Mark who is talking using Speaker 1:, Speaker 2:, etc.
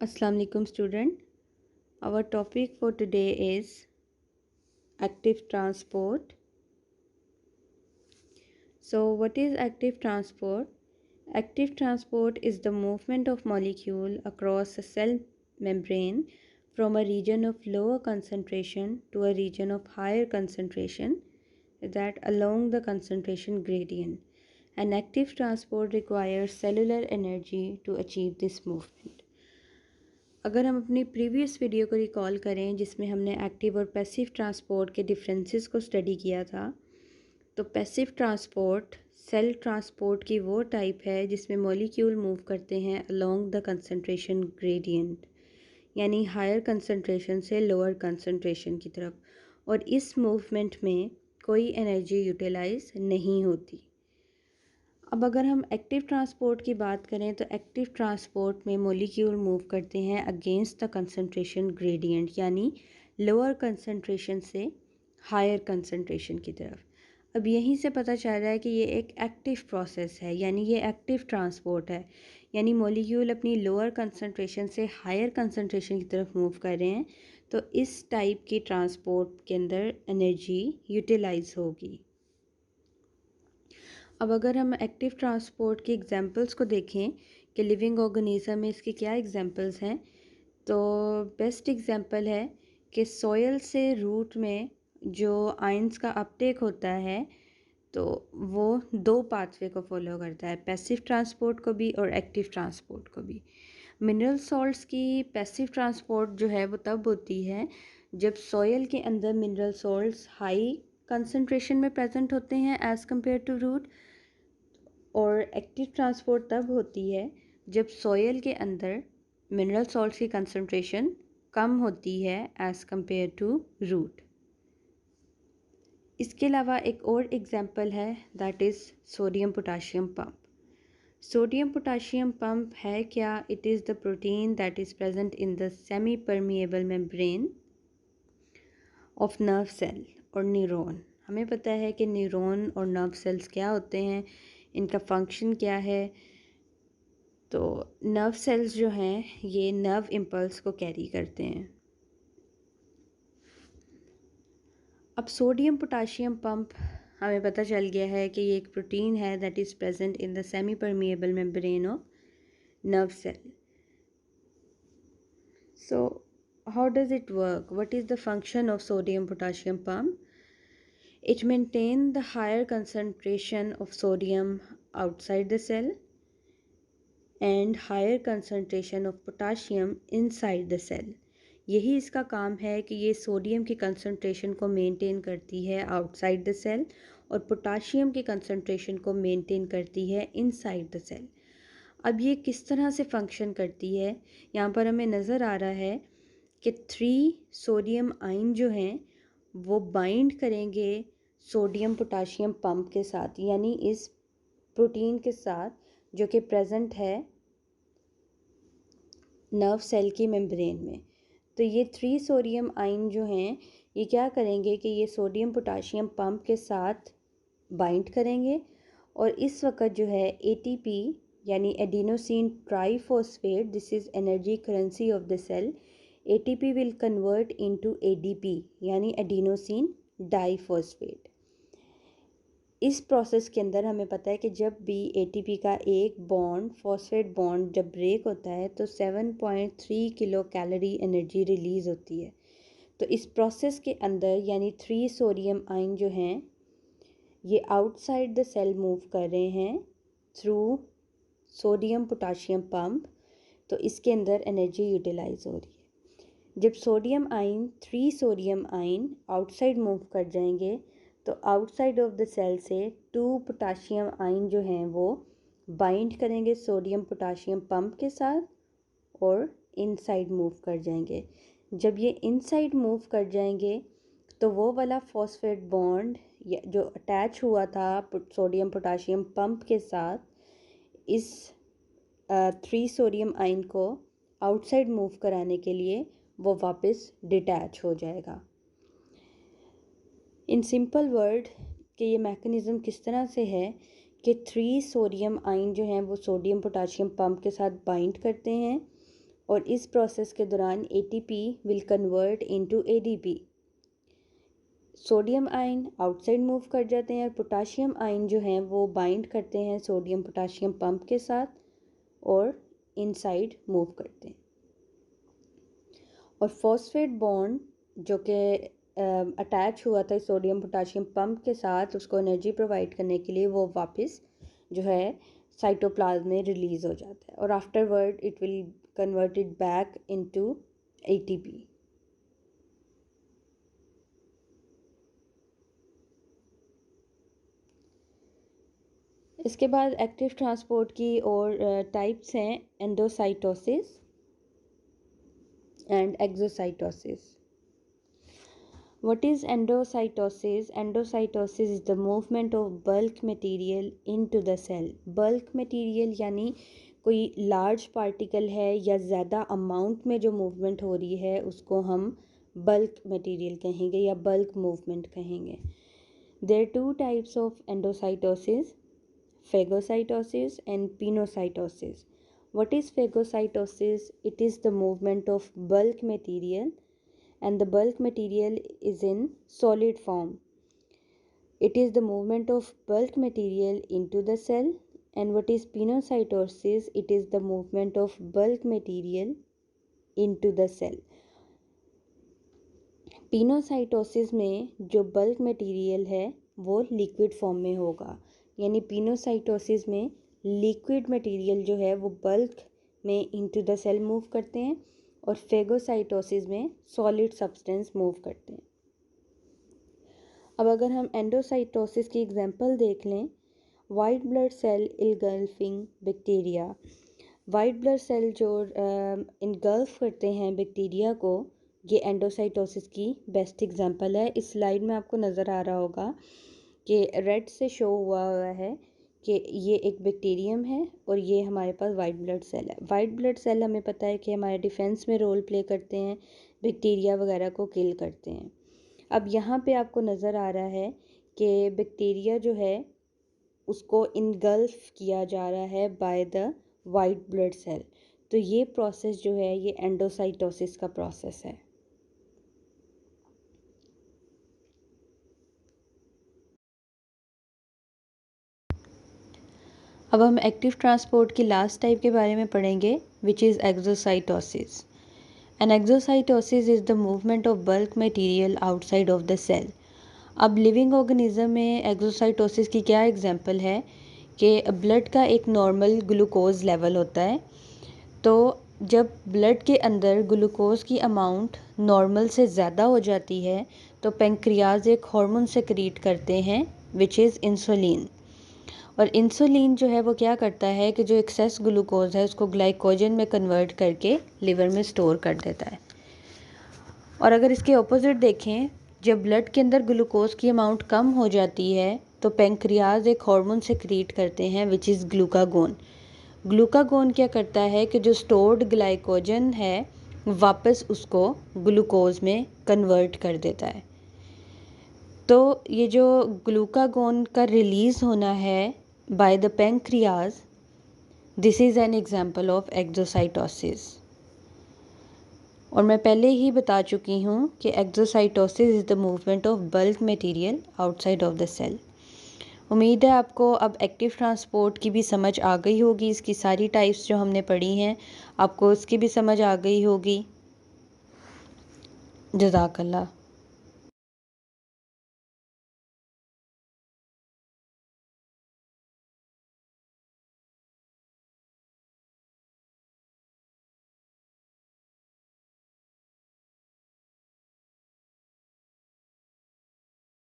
Speaker 1: Assalamu alaikum student. Our topic for today is active transport. So what is active transport? Active transport is the movement of molecule across a cell membrane from a region of lower concentration to a region of higher concentration, that along the concentration gradient. An active transport requires cellular energy to achieve this movement. अगर हम अपनी previous video को recall करें जिसमें हमने active और passive transport के differences को स्टडी किया था, तो पैसिव ट्रांसपोर्ट सेल ट्रांसपोर्ट की वो टाइप है जिसमें मॉलिक्यूल मूव करते हैं अलोंग द कंसंट्रेशन ग्रेडियंट, यानी हायर कंसंट्रेशन से लोअर कंसंट्रेशन की तरफ, और इस मूवमेंट में कोई एनर्जी यूटिलाइज नहीं होती। अब अगर हम एक्टिव ट्रांसपोर्ट की बात करें तो एक्टिव ट्रांसपोर्ट में मॉलिक्यूल मूव करते हैं अगेंस्ट द कंसंट्रेशन ग्रेडियंट, यानी लोअर कंसंट्रेशन से हायर कंसंट्रेशन की तरफ। अब यहीं से पता चल रहा है कि ये एक एक्टिव प्रोसेस है, यानी ये एक्टिव ट्रांसपोर्ट है, यानी मॉलिक्यूल अपनी लोअर कंसंट्रेशन से हायर कंसंट्रेशन की तरफ मूव कर रहे हैं। तो इस टाइप की ट्रांसपोर्ट के अंदर एनर्जी यूटिलाइज होगी। अब अगर हम एक्टिव ट्रांसपोर्ट की एग्जांपल्स को देखें कि लिविंग ऑर्गेनिज्म में इसके क्या एग्जांपल्स हैं, तो बेस्ट एग्जांपल है कि सॉयल से रूट में जो आयंस का अपटेक होता है तो वो दो पाथवे को फॉलो करता है, पैसिव ट्रांसपोर्ट को भी और एक्टिव ट्रांसपोर्ट को भी। मिनरल सॉल्ट्स की पैसिव ट्रांसपोर्ट जो है वो तब होती है जब सॉयल के अंदर मिनरल सॉल्ट्स हाई कंसंट्रेशन में प्रेजेंट होते हैं एज़ कम्पेयर टू रूट, और एक्टिव ट्रांसपोर्ट तब होती है जब सॉयल के अंदर मिनरल सॉल्ट्स की कंसंट्रेशन कम होती है एज़ कम्पेयर टू रूट। इसके अलावा एक और एग्जांपल है, that is sodium potassium pump. Sodium potassium pump है क्या? It is the protein that is present in the semi permeable membrane of nerve cell और न्यूरॉन। हमें पता है कि न्यूरॉन और नर्व सेल्स क्या होते हैं, इनका फंक्शन क्या है। तो नर्व सेल्स जो हैं ये नर्व इम्पल्स को कैरी करते हैं। अब सोडियम पोटाशियम पंप हमें पता चल गया है कि ये एक प्रोटीन है that is present in the semi permeable membrane of nerve cell. So how does it work? What is the function of sodium potassium pump? It maintains the higher concentration of sodium outside the cell and higher concentration of potassium inside the cell. यही इसका काम है कि ये sodium की concentration को maintain करती है आउटसाइड द सेल और पोटाशियम की कंसंट्रेशन को मेंटेन करती है इनसाइड द सेल। अब ये किस तरह से फंक्शन करती है, यहाँ पर हमें नज़र आ रहा है कि 3 सोडियम आयन जो हैं वो बाइंड करेंगे सोडियम पोटाशियम पंप के साथ, यानी इस प्रोटीन के साथ जो कि प्रेजेंट है नर्व सेल की मेम्ब्रेन में। तो ये 3 सोडियम आयन जो हैं ये क्या करेंगे कि ये सोडियम पोटाशियम पंप के साथ बाइंड करेंगे और इस वक्त जो है एटीपी यानी adenosine triphosphate, this is energy currency of the cell, ATP will convert into ADP यानी एडिनोसिन डाइफॉस्फेट। इस प्रोसेस के अंदर हमें पता है कि जब भी एटीपी का एक बॉन्ड फॉस्फेट बॉन्ड जब ब्रेक होता है तो 7.3 किलो कैलोरी एनर्जी रिलीज़ होती है। तो इस प्रोसेस के अंदर यानी 3 सोडियम आयन जो हैं ये आउटसाइड द सेल मूव कर रहे हैं थ्रू सोडियम पोटाशियम पंप, तो इसके अंदर एनर्जी यूटिलाइज हो रही है। जब sodium ion 3 sodium ion outside move कर जाएंगे तो आउटसाइड ऑफ द सेल से 2 पोटाशियम आयन जो हैं वो बाइंड करेंगे सोडियम पोटाशियम पंप के साथ और इनसाइड मूव कर जाएंगे। जब ये इनसाइड मूव कर जाएंगे तो वो वाला फॉस्फेट बॉन्ड जो अटैच हुआ था सोडियम पोटाशियम पंप के साथ इस 3 सोडियम आयन को आउटसाइड मूव कराने के लिए वो वापस डिटैच हो जाएगा। इन सिंपल वर्ड कि ये मैकेनिज़्म किस तरह से है कि 3 सोडियम आयन जो हैं वो सोडियम पोटाशियम पंप के साथ बाइंड करते हैं और इस प्रोसेस के दौरान ATP will convert into ADP। Sodium ion outside move कर जाते हैं और पोटाशियम आयन जो हैं वो बाइंड करते हैं सोडियम पोटाशियम पंप के साथ और इनसाइड मूव करते हैं। और फॉस्फेट बॉन्ड जो कि अटैच हुआ था सोडियम पोटाशियम पंप के साथ उसको एनर्जी प्रोवाइड करने के लिए, वो वापस जो है साइटोप्लाज्म में रिलीज हो जाता है और afterward it will converted back into ATP। इसके बाद एक्टिव ट्रांसपोर्ट की और टाइप्स हैं endocytosis and exocytosis. What is endocytosis? Endocytosis is the movement of bulk material into the cell. Bulk material यानी कोई लार्ज पार्टिकल है या ज़्यादा अमाउंट में जो मूवमेंट हो रही है उसको हम बल्क मटेरियल कहेंगे या बल्क मूवमेंट कहेंगे। There are two types of endocytosis, phagocytosis and pinocytosis. What is phagocytosis? It is the movement of bulk material and the bulk material is in solid form. It is the movement of bulk material into the cell. And what is pinocytosis? It is the movement of bulk material into the cell. Pinocytosis में जो bulk material है वो liquid form में होगा, यानी pinocytosis में liquid material जो है वो बल्क में इनटू द सेल मूव करते हैं और फेगोसाइटोसिस में सॉलिड सब्सटेंस मूव करते हैं। अब अगर हम एंडोसाइटोसिस की एग्जांपल देख लें, white blood cell engulfing bacteria. White blood cell जो इनगल्फ करते हैं बैक्टीरिया को, ये एंडोसाइटोसिस की बेस्ट एग्जांपल है। इस स्लाइड में आपको नज़र आ रहा होगा कि रेड से शो हुआ है कि ये एक बैक्टीरियम है और ये हमारे पास वाइट ब्लड सेल है। वाइट ब्लड सेल हमें पता है कि हमारे डिफेंस में रोल प्ले करते हैं, बैक्टीरिया वगैरह को किल करते हैं। अब यहाँ पे आपको नज़र आ रहा है कि बैक्टीरिया जो है उसको इनगल्फ किया जा रहा है by the white blood cell. तो ये प्रोसेस जो है ये एंडोसाइटोसिस का प्रोसेस है। अब हम एक्टिव ट्रांसपोर्ट की लास्ट टाइप के बारे में पढ़ेंगे, which is exocytosis. An exocytosis is the movement of bulk material outside of the cell. अब लिविंग ऑर्गेनिज्म में एक्सोसाइटोसिस की क्या एग्जांपल है कि ब्लड का एक नॉर्मल ग्लूकोज लेवल होता है, तो जब ब्लड के अंदर ग्लूकोज की अमाउंट नॉर्मल से ज़्यादा हो जाती है तो पेंक्रियाज एक हार्मोन सेक्रीट करते हैं विच इज़ इंसुलिन। और इंसुलिन जो है वो क्या करता है कि जो एक्सेस ग्लूकोज है उसको ग्लाइकोजन में कन्वर्ट करके लिवर में स्टोर कर देता है। और अगर इसके ऑपोजिट देखें, जब ब्लड के अंदर ग्लूकोज की अमाउंट कम हो जाती है तो पेंक्रियाज एक हार्मोन सेक्रीट करते हैं विच इज़ ग्लूकागोन। ग्लूकागोन क्या करता है कि जो स्टोर्ड ग्लाइकोजन है वापस उसको ग्लूकोज में कन्वर्ट कर देता है। तो ये जो ग्लूकागोन का रिलीज़ होना है by the pancreas, this is an example of exocytosis. और मैं पहले ही बता चुकी हूँ कि exocytosis is the movement of bulk material outside of the cell. उम्मीद है आपको अब एक्टिव ट्रांसपोर्ट की भी समझ आ गई होगी, इसकी सारी टाइप्स जो हमने पढ़ी हैं आपको उसकी भी समझ आ गई होगी। जज़ाकल्लाह।